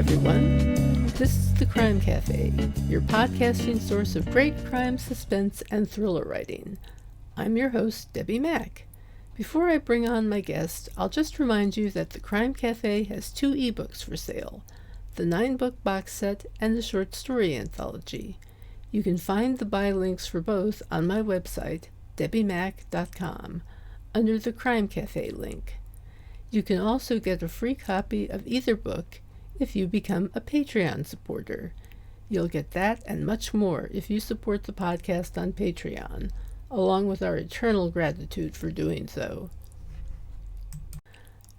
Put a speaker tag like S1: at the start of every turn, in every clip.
S1: everyone. This is The Crime Cafe, your podcasting source of great crime, suspense, and thriller writing. I'm your host, Debbi Mack. Before I bring on my guest, I'll just remind you that The Crime Cafe has 2 ebooks for sale, the 9-book box set and the short story anthology. You can find the buy links for both on my website, debbimack.com, under the Crime Cafe link. You can also get a free copy of either book if you become a Patreon supporter. You'll get that and much more if you support the podcast on Patreon, along with our eternal gratitude for doing so.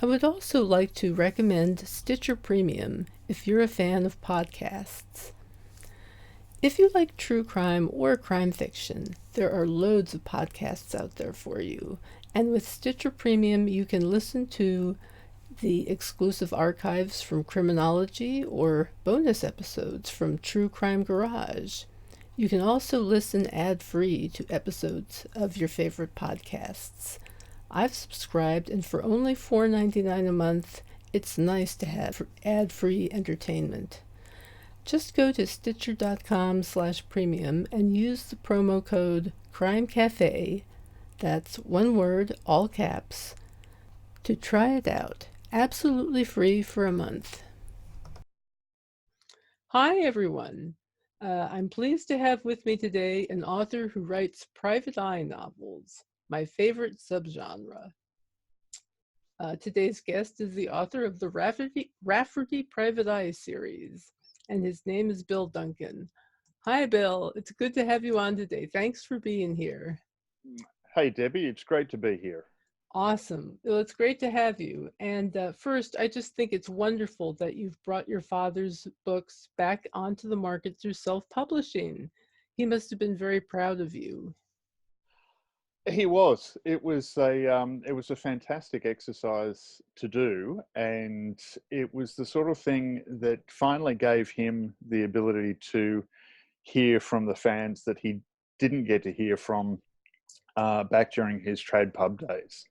S1: I would also like to recommend Stitcher Premium if you're a fan of podcasts. If you like true crime or crime fiction, there are loads of podcasts out there for you. And with Stitcher Premium, you can listen to the exclusive archives from Criminology or bonus episodes from True Crime Garage. You can also listen ad-free to episodes of your favorite podcasts. I've subscribed, and for only $4.99 a month, it's nice to have ad-free entertainment. Just go to stitcher.com/premium and use the promo code CRIMECAFE, that's one word, all caps, to try it out. Absolutely free for a month. Hi, everyone. I'm pleased to have with me today an author who writes private eye novels, my favorite subgenre. Today's guest is the author of the Rafferty Private Eye series, and his name is Bill Duncan. Hi, Bill. It's good to have you on today. Thanks for being here.
S2: Hey, Debbie. It's great to be here.
S1: Awesome. Well, it's great to have you. And first, I just think it's wonderful that you've brought your father's books back onto the market through self-publishing. He must have been very proud of you.
S2: He was. It was a fantastic exercise to do, and it was the sort of thing that finally gave him the ability to hear from the fans that he didn't get to hear from back during his trade pub days.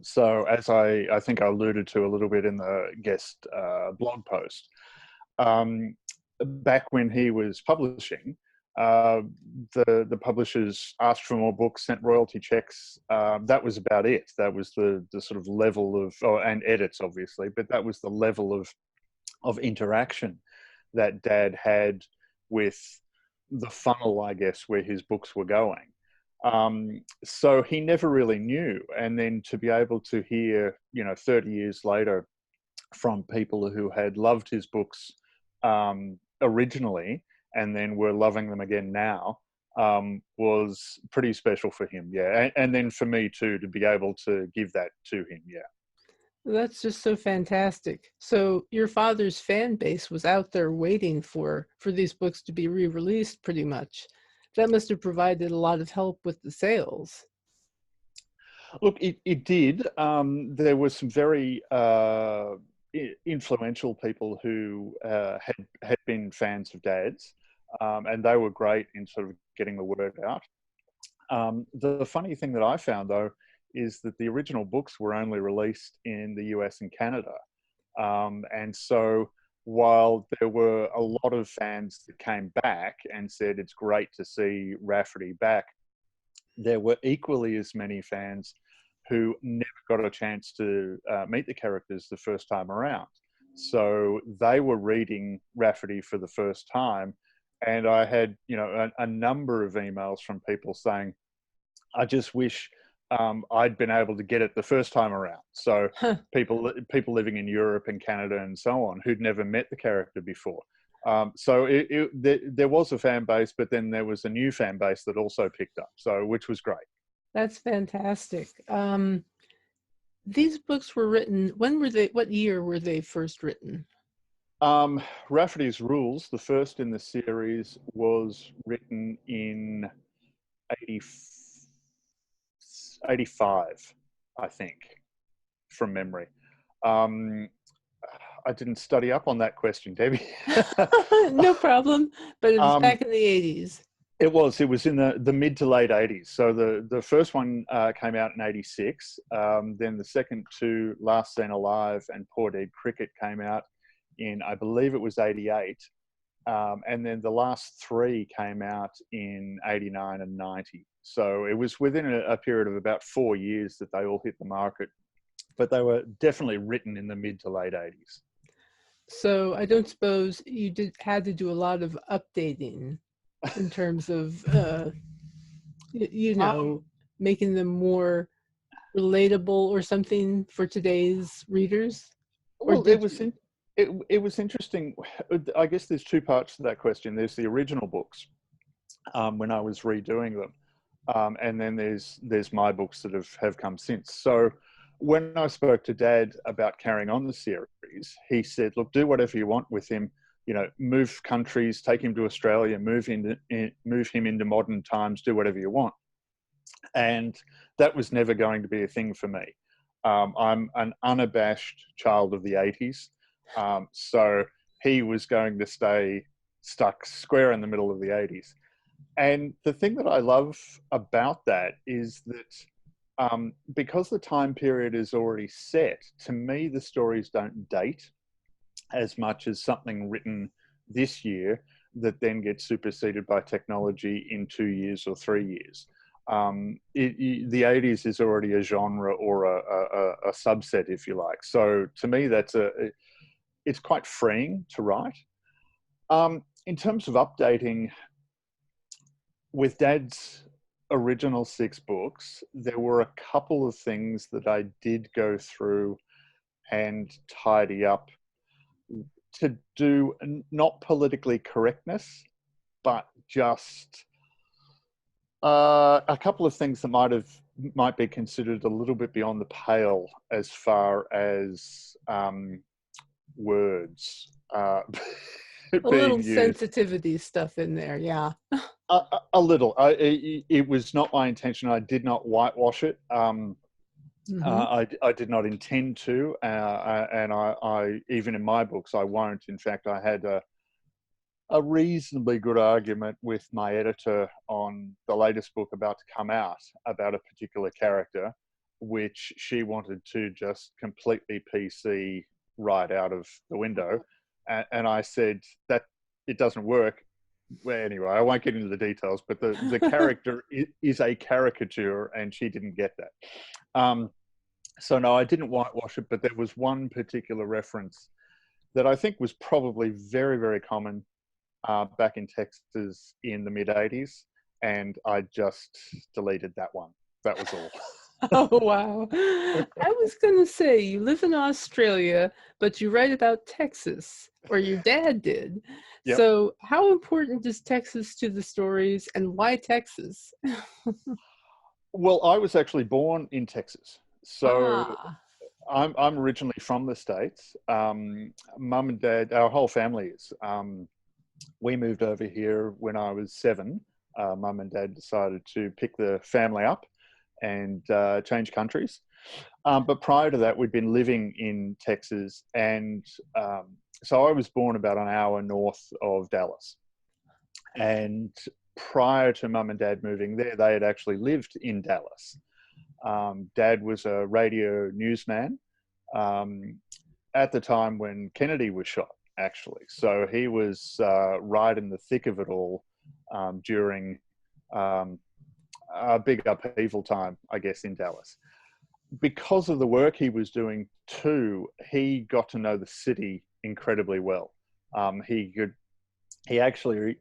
S2: So as I think I alluded to a little bit in the guest blog post, back when he was publishing, the publishers asked for more books, sent royalty checks. That was about it. That was the sort of level of, and edits obviously, but that was the level of interaction that Dad had with the funnel, I guess, where his books were going. So he never really knew. And then to be able to hear, 30 years later from people who had loved his books originally and then were loving them again now was pretty special for him. Yeah. And then for me too, to be able to give that to him. Yeah.
S1: That's just so fantastic. So your father's fan base was out there waiting for these books to be re-released pretty much. That must have provided a lot of help with the sales.
S2: Look, it did. There were some very influential people who had been fans of Dad's, and they were great in sort of getting the word out. The funny thing that I found, though, is that the original books were only released in the US and Canada. And so while there were a lot of fans that came back and said it's great to see Rafferty back, there were equally as many fans who never got a chance to meet the characters the first time around. So they were reading Rafferty for the first time. And I had, a number of emails from people saying, I just wish I'd been able to get it the first time around. So people living in Europe and Canada and so on who'd never met the character before. So there was a fan base, but then there was a new fan base that also picked up. So which was great.
S1: That's fantastic. These books were written. What year were they first written?
S2: Raffertys Rules, the first in the series, was written in 85, I think, from memory. I didn't study up on that question, Debbie.
S1: No problem, but it was back in the 80s.
S2: It was in the mid to late 80s. So the first one came out in 86. Then the second two, Last Seen Alive and Poor Dead Cricket, came out in, I believe it was 88. And then the last three came out in 89 and 90. So it was within a period of about 4 years that they all hit the market, but they were definitely written in the mid to late 80s.
S1: So I don't suppose you had to do a lot of updating in terms of, making them more relatable or something for today's readers? Or
S2: Well,
S1: did you?
S2: it was interesting. I guess there's two parts to that question. There's the original books, when I was redoing them, and then there's my books that have come since. So when I spoke to Dad about carrying on the series, he said, "Look, do whatever you want with him. You know, move countries, take him to Australia, move him into modern times, do whatever you want." And that was never going to be a thing for me. I'm an unabashed child of the 80s. So he was going to stay stuck square in the middle of the 80s. And the thing that I love about that is that because the time period is already set, to me, the stories don't date as much as something written this year that then gets superseded by technology in 2 years or 3 years. The 80s is already a genre or a subset, if you like. So to me, it's quite freeing to write. In terms of updating, with Dad's original 6 books, there were a couple of things that I did go through and tidy up to do, not politically correctness, but just a couple of things that might be considered a little bit beyond the pale as far as words
S1: A little
S2: being used.
S1: sensitivity stuff in there, yeah.
S2: A little. It was not my intention. I did not whitewash it. I did not intend to, and I even in my books I won't. In fact, I had a reasonably good argument with my editor on the latest book about to come out about a particular character, which she wanted to just completely PC right out of the window. And I said that it doesn't work. Well, anyway, I won't get into the details, but the character is a caricature and she didn't get that. So no, I didn't whitewash it, but there was one particular reference that I think was probably very, very common back in Texas in the mid 80s, and I just deleted that one. That was all.
S1: Oh, wow. I was going to say, you live in Australia, but you write about Texas, or your dad did.
S2: Yep.
S1: So how important is Texas to the stories, and why Texas?
S2: Well, I was actually born in Texas. So
S1: Ah,
S2: I'm originally from the States. Mum and Dad, our whole family is. We moved over here when I was 7. Mum and Dad decided to pick the family up and change countries. But prior to that, we'd been living in Texas. And so I was born about an hour north of Dallas. And prior to Mum and Dad moving there, they had actually lived in Dallas. Dad was a radio newsman at the time when Kennedy was shot, actually. So he was right in the thick of it all during a big upheaval time, I guess, in Dallas. Because of the work he was doing too, he got to know the city incredibly well. He actually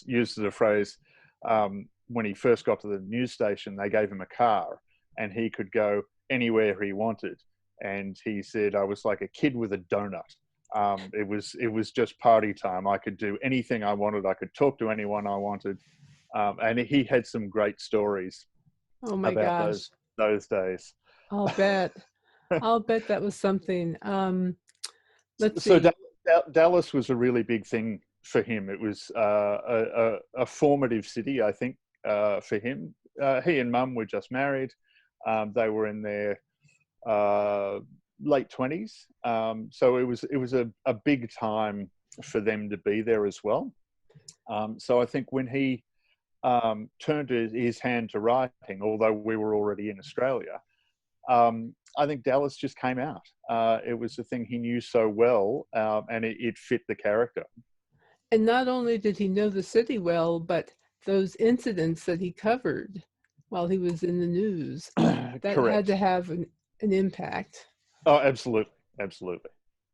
S2: uses the phrase, when he first got to the news station, they gave him a car and he could go anywhere he wanted. And he said, I was like a kid with a donut. It was just party time. I could do anything I wanted. I could talk to anyone I wanted. And he had some great stories
S1: oh my
S2: about
S1: gosh.
S2: those days.
S1: I'll bet. I'll bet that was something. Let's
S2: So
S1: see.
S2: Dallas was a really big thing for him. It was a formative city, I think, for him. He and Mum were just married. They were in their late 20s. So it was a big time for them to be there as well. So I think when he turned his hand to writing, although we were already in Australia, I think Dallas just came out. It was the thing he knew so well, and it fit the character.
S1: And not only did he know the city well, but those incidents that he covered while he was in the news, that had to
S2: Correct.
S1: have an impact.
S2: Oh, absolutely. Absolutely.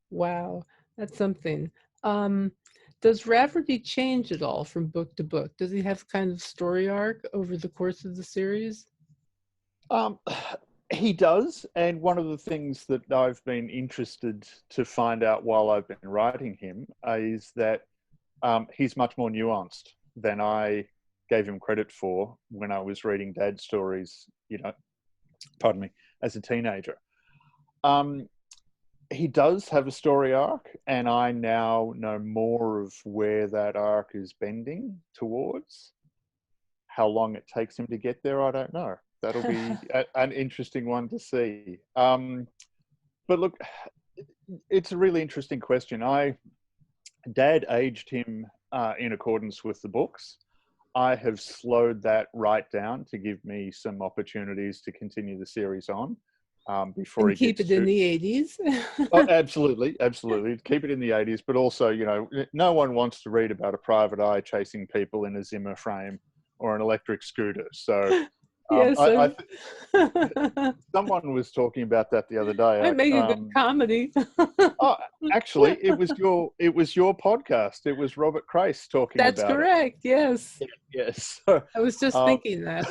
S1: Wow, that's something. Um, does Rafferty change at all from book to book? Does he have kind of story arc over the course of the series?
S2: Um, he does, and one of the things that I've been interested to find out while I've been writing him is that he's much more nuanced than I gave him credit for when I was reading Dad's stories, pardon me, as a teenager. He does have a story arc, and I now know more of where that arc is bending towards. How long it takes him to get there, I don't know. That'll be an interesting one to see. But look, it's a really interesting question. Dad aged him in accordance with the books. I have slowed that right down to give me some opportunities to continue the series on before
S1: And
S2: he
S1: keep
S2: gets
S1: it in
S2: to.
S1: the 80s.
S2: Oh, absolutely, absolutely. Keep it in the 80s, but also, no one wants to read about a private eye chasing people in a Zimmer frame or an electric scooter. So,
S1: Yes,
S2: someone was talking about that the other day.
S1: might make a good comedy.
S2: Oh, actually, it was your podcast. It was Robert Christ talking
S1: That's
S2: about it.
S1: correct. Yes,
S2: Yes. So,
S1: I was just thinking that.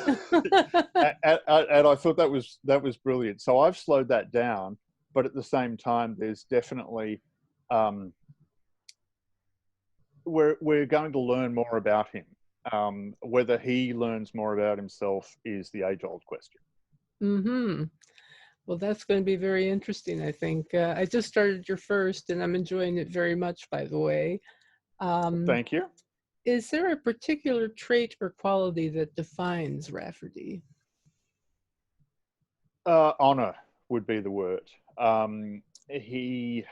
S2: and I thought that was brilliant. So I've slowed that down, but at the same time, there's definitely we're going to learn more about him. Whether he learns more about himself is the age-old question.
S1: Mm-hmm. Well, that's going to be very interesting, I think. I just started your first, and I'm enjoying it very much, by the way.
S2: Thank you.
S1: Is there a particular trait or quality that defines Rafferty?
S2: Honor would be the word. He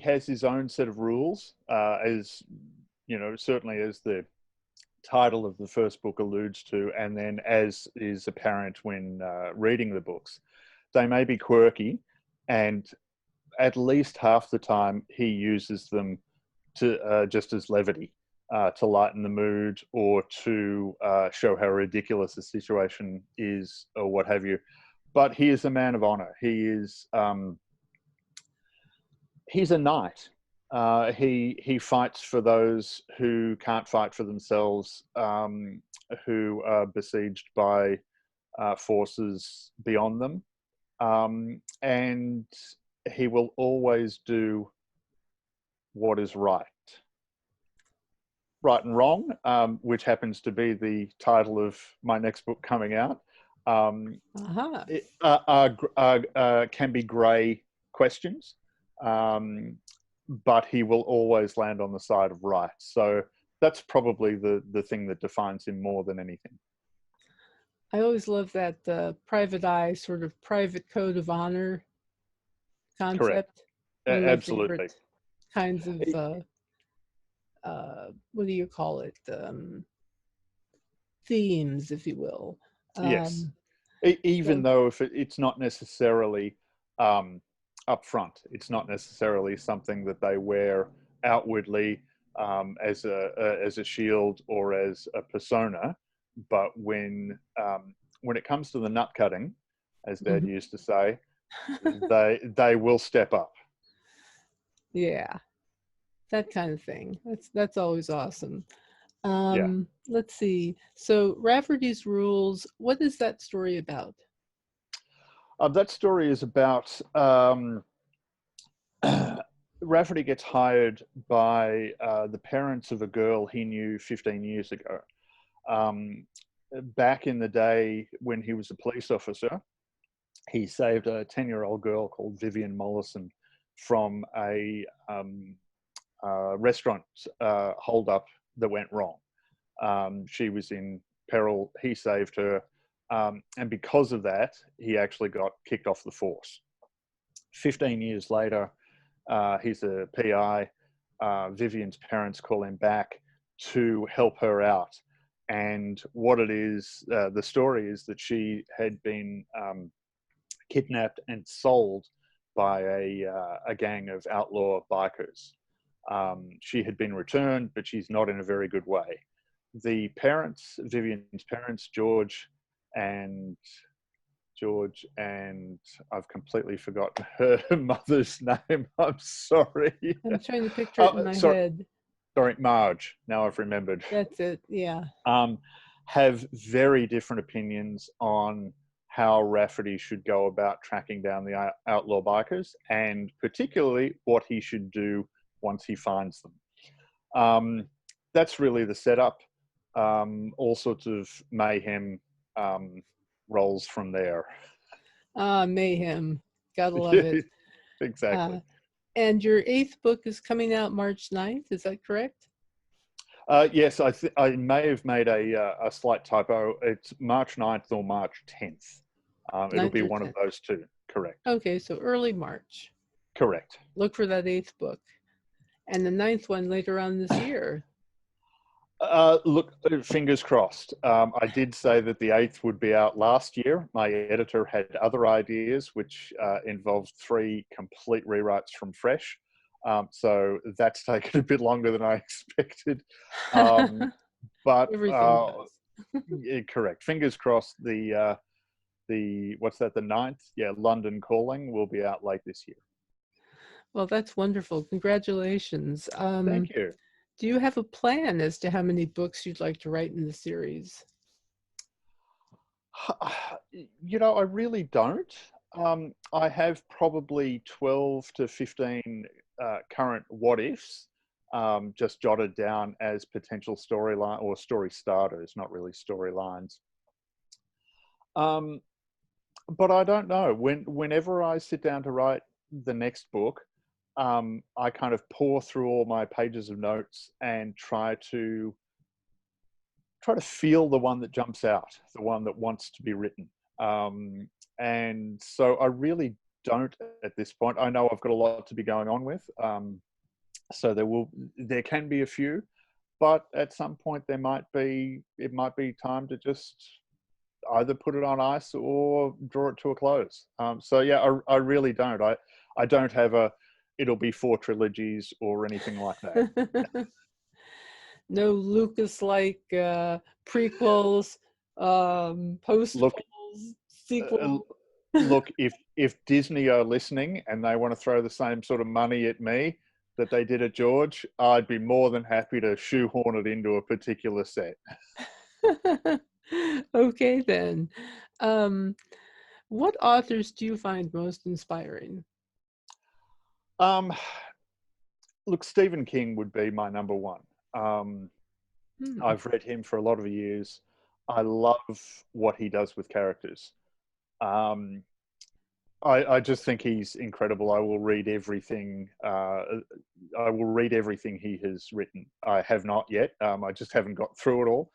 S2: has his own set of rules, as certainly as the title of the first book alludes to, and then as is apparent when reading the books. They may be quirky, and at least half the time he uses them to just as levity, to lighten the mood or to show how ridiculous a situation is or what have you. But he is a man of honor. He's a knight. He fights for those who can't fight for themselves, who are besieged by forces beyond them, and he will always do what is right. Right and Wrong, which happens to be the title of my next book coming out, can be grey questions, but he will always land on the side of right. So that's probably the thing that defines him more than anything.
S1: I always love that private eye, sort of private code of honor concept.
S2: Correct.
S1: One of my
S2: Absolutely.
S1: favorite kinds of, what do you call it? Themes, if you will.
S2: Yes. Even though if it's not necessarily upfront, it's not necessarily something that they wear outwardly as a shield or as a persona, but when it comes to the nut cutting, as Dad used to say, they will step up.
S1: Yeah, that kind of thing. That's always awesome. Let's see. So Rafferty's Rules, what is that story about?
S2: That story is about Rafferty gets hired by the parents of a girl he knew 15 years ago. Back in the day when he was a police officer, he saved a 10-year-old girl called Vivian Mollison from a restaurant holdup that went wrong. She was in peril. He saved her. And because of that, he actually got kicked off the force. 15 years later, he's a PI. Vivian's parents call him back to help her out. And what it is, the story is that she had been kidnapped and sold by a gang of outlaw bikers. She had been returned, but she's not in a very good way. The parents, Vivian's parents, George and I've completely forgotten her mother's name. I'm sorry.
S1: I'm trying to picture it in my head.
S2: Sorry, Marge. Now I've remembered.
S1: That's it. Yeah.
S2: Have very different opinions on how Rafferty should go about tracking down the outlaw bikers, and particularly what he should do once he finds them. That's really the setup. All sorts of mayhem rolls from there.
S1: Mayhem. Gotta love it.
S2: Exactly.
S1: And your 8th book is coming out March 9th, is that correct?
S2: Yes, I may have made a slight typo. It's March 9th or March 10th. It'll be one 10th. Of those two, correct.
S1: Okay, so early March.
S2: Correct.
S1: Look for that 8th book. And the 9th one later on this year.
S2: Look, fingers crossed. I did say that the 8th would be out last year. My editor had other ideas, which involved 3 complete rewrites from fresh. So that's taken a bit longer than I expected. But yeah, correct. Fingers crossed. The what's that? The 9th? Yeah, London Calling will be out late this year.
S1: Well, that's wonderful. Congratulations.
S2: Thank you.
S1: Do you have a plan as to how many books you'd like to write in the series?
S2: You know, I really don't. I have probably 12 to 15 current what ifs just jotted down as potential storyline or story starters, not really storylines. But I don't know. Whenever I sit down to write the next book, I kind of pour through all my pages of notes and try to feel the one that jumps out, the one that wants to be written. And so I really don't at this point. I know I've got a lot to be going on with. So there can be a few, but at some point it might be time to just either put it on ice or draw it to a close. So yeah, I really don't. I don't have it'll be 4 trilogies or anything like that.
S1: No Lucas-like prequels, postquels, sequels.
S2: Look, if Disney are listening and they want to throw the same sort of money at me that they did at George, I'd be more than happy to shoehorn it into a particular set.
S1: Okay, then. What authors do you find most inspiring?
S2: Look, Stephen King would be my number one. I've read him for a lot of years. I love what he does with characters. I just think he's incredible. I will read everything. He has written. I have not yet. I just haven't got through it all.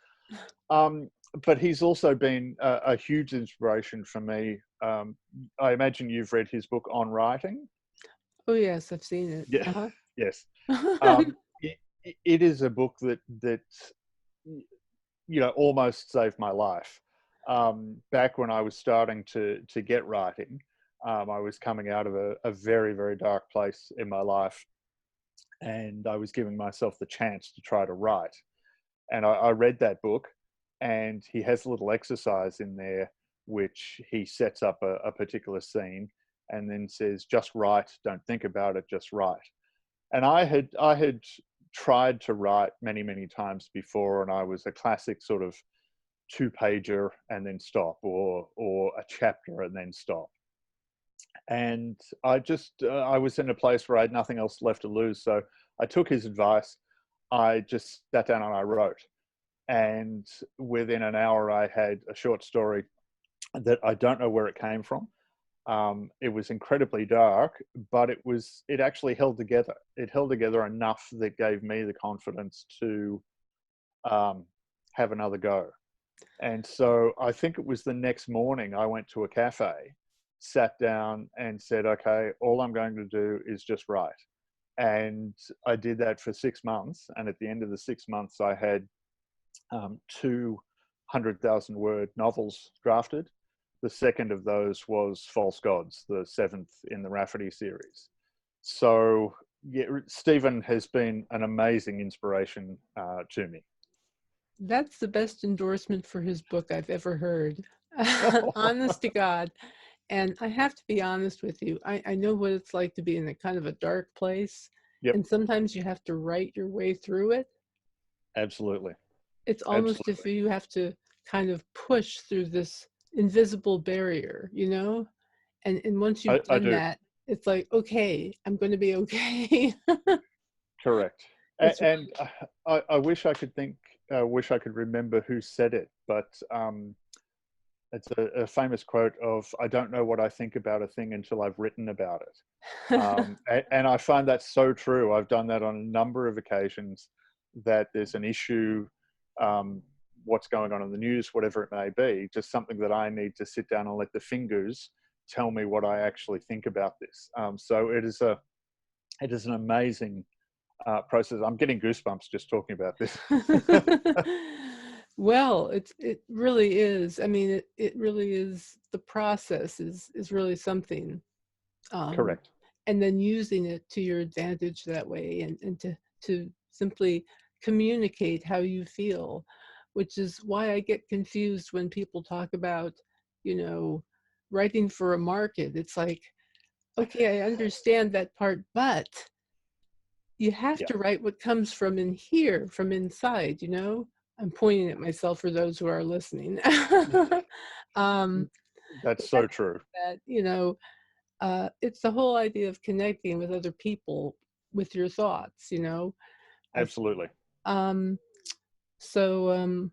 S2: But he's also been a huge inspiration for me. I imagine you've read his book On Writing.
S1: Oh yes, I've seen it.
S2: Yeah.
S1: Uh-huh.
S2: Yes. It is a book that almost saved my life. Back when I was starting to get writing, I was coming out of a very, very dark place in my life, and I was giving myself the chance to try to write. And I read that book, and he has a little exercise in there which he sets up a particular scene and then says, just write, don't think about it, just write. And I had tried to write many, many times before, and I was a classic sort of 2-pager and then stop, or a chapter and then stop. And I was in a place where I had nothing else left to lose. So I took his advice. I just sat down and I wrote. And within an hour, I had a short story that I don't know where it came from. It was incredibly dark, but it actually held together. It held together enough that gave me the confidence to have another go. And so I think it was the next morning I went to a cafe, sat down and said, okay, all I'm going to do is just write. And I did that for 6 months. And at the end of the 6 months, I had 2 100,000-word novels drafted. The second of those was False Gods, the 7th in the Rafferty series. So yeah, Stephen has been an amazing inspiration to me.
S1: That's the best endorsement for his book I've ever heard. Honest to God. And I have to be honest with you. I know what it's like to be in a kind of a dark place.
S2: Yep,
S1: And sometimes you have to write your way through it.
S2: absolutely.
S1: It's almost if
S2: Absolutely.
S1: you have to kind of push through this invisible barrier, you know? And once you've
S2: I
S1: done
S2: do.
S1: that, it's like, okay, I'm going to be okay.
S2: Correct.
S1: It's
S2: And I wish I could wish I could remember who said it, but it's a famous quote of, I don't know what I think about a thing until I've written about it. And I find that so true. I've done that on a number of occasions, that there's an issue, what's going on in the news, whatever it may be, just something that I need to sit down and let the fingers tell me what I actually think about this. So it is an amazing process. I'm getting goosebumps just talking about this.
S1: Well, it really is. I mean, it really is. The process is really something,
S2: Correct.
S1: and then using it to your advantage that way, and to simply communicate how you feel, which is why I get confused when people talk about, you know, writing for a market. It's like, okay, I understand that part, but you have
S2: Yeah,
S1: to write what comes from in here, from inside, you know? I'm pointing at myself for those who are listening. um,
S2: that's so true.
S1: that, you know, it's the whole idea of connecting with other people with your thoughts, you know? I,
S2: Absolutely.
S1: um, so,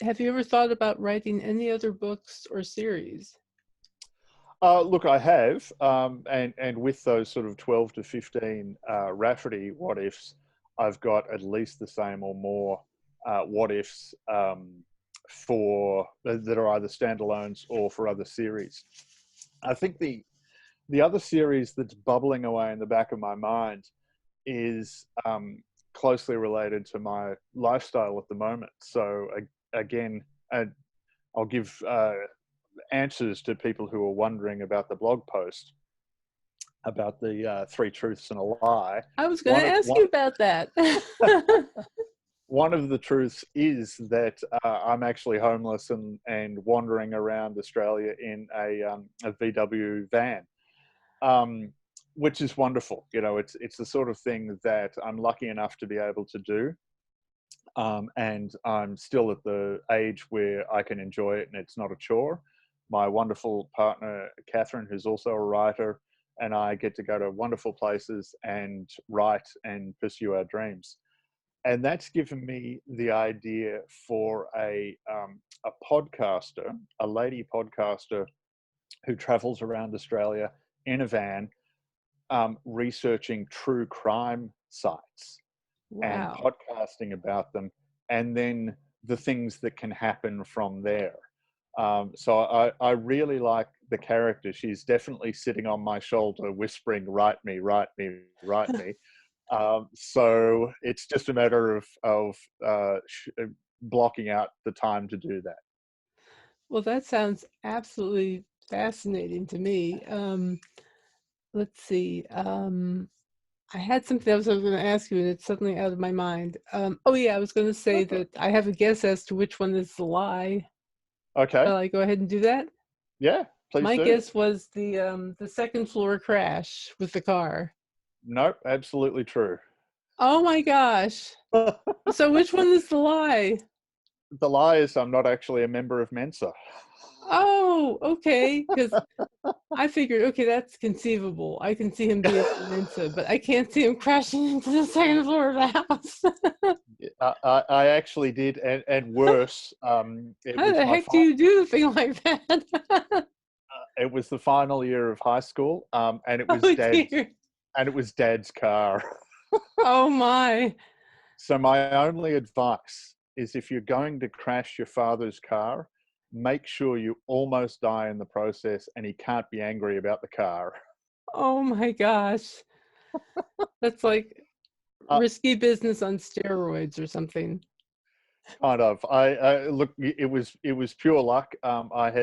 S1: have you ever thought about writing any other books or series?
S2: Look, I have, and with those sort of 12 to 15 Rafferty what ifs, I've got at least the same or more what ifs for that are either standalones or for other series. I think the other series that's bubbling away in the back of my mind is closely related to my lifestyle at the moment. So again, I'll give answers to people who are wondering about the blog post about the 3 truths and a lie.
S1: I was going
S2: One
S1: to
S2: of
S1: ask
S2: one
S1: you about that.
S2: one of the truths is that I'm actually homeless and wandering around Australia in a VW van, um, which is wonderful. You know, it's the sort of thing that I'm lucky enough to be able to do. And I'm still at the age where I can enjoy it and it's not a chore. My wonderful partner, Catherine, who's also a writer, and I get to go to wonderful places and write and pursue our dreams. And that's given me the idea for a podcaster, a lady podcaster who travels around Australia in a van, researching true crime sites and
S1: Wow.
S2: podcasting about them, and then the things that can happen from there. So I really like the character. She's definitely sitting on my shoulder, whispering, "Write me, write me, write me." So it's just a matter of blocking out the time to do that.
S1: Well, that sounds absolutely fascinating to me. Let's see. I had something else I was going to ask you, and it's suddenly out of my mind. Oh yeah, I was going to say that I have a guess as to which one is the lie.
S2: Okay,
S1: Shall I go ahead and do that?
S2: yeah, please
S1: My
S2: do.
S1: guess was the second floor crash with the car.
S2: Nope, absolutely true.
S1: Oh my gosh! So which one is the lie?
S2: The lie is I'm not actually a member of Mensa.
S1: Oh, okay. Because I figured, okay, that's conceivable. I can see him being at Mensa, but I can't see him crashing into the second floor of the house.
S2: I actually did, and worse. It
S1: How
S2: was
S1: the
S2: my
S1: heck do you do a thing like that?
S2: it was the final year of high school, and
S1: Oh dear.
S2: it was dad's car.
S1: Oh my.
S2: So my only advice is, if you're going to crash your father's car, make sure you almost die in the process, and he can't be angry about the car.
S1: Oh my gosh. That's like
S2: Uh,
S1: risky business on steroids or something.
S2: Kind of. I look. It was pure luck. I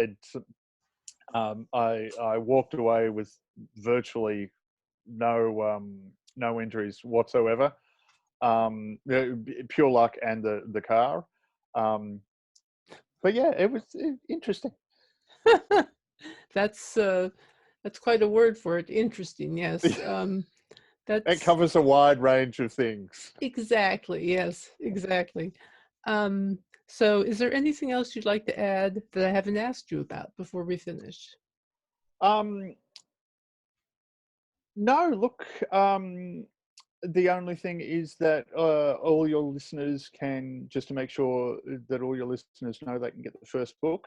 S2: walked away with virtually no injuries whatsoever. Pure luck and the car. But yeah, it was interesting.
S1: That's quite a word for it. Interesting, yes.
S2: It
S1: That's
S2: covers a wide range of things.
S1: exactly, yes, exactly. So is there anything else you'd like to add that I haven't asked you about before we finish?
S2: Um, no, look, the only thing is that all your listeners can, just to make sure that all your listeners know, they can get the first book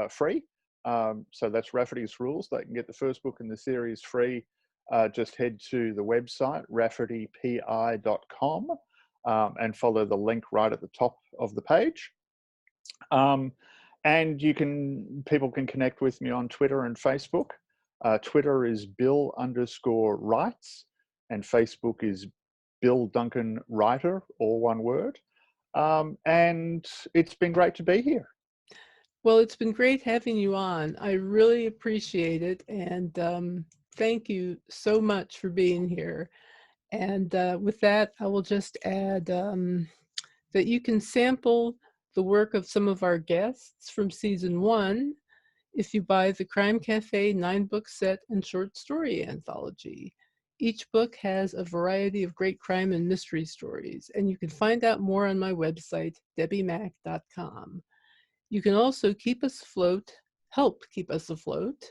S2: free. So that's Raffertys Rules. They can get the first book in the series free. Just head to the website, raffertypi.com, and follow the link right at the top of the page. And people can connect with me on Twitter and Facebook. Twitter is Bill_Writes, and Facebook is Bill Duncan Writer, all one word. And it's been great to be here.
S1: Well, it's been great having you on. I really appreciate it. And thank you so much for being here. And with that, I will just add that you can sample the work of some of our guests from season 1 if you buy the Crime Cafe 9-book set and short story anthology. Each book has a variety of great crime and mystery stories, and you can find out more on my website, debbimack.com. You can also help keep us afloat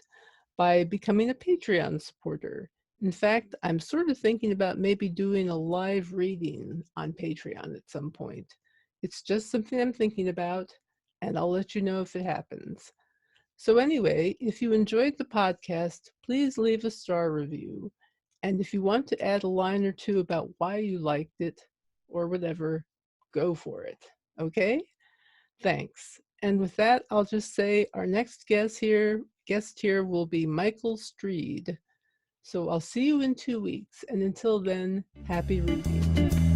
S1: by becoming a Patreon supporter. In fact, I'm sort of thinking about maybe doing a live reading on Patreon at some point. It's just something I'm thinking about, and I'll let you know if it happens. So anyway, if you enjoyed the podcast, please leave a star review. And if you want to add a line or two about why you liked it or whatever, go for it. Okay? Thanks. And with that, I'll just say our next guest here will be Michael Streed. So I'll see you in 2 weeks. And until then, happy reading.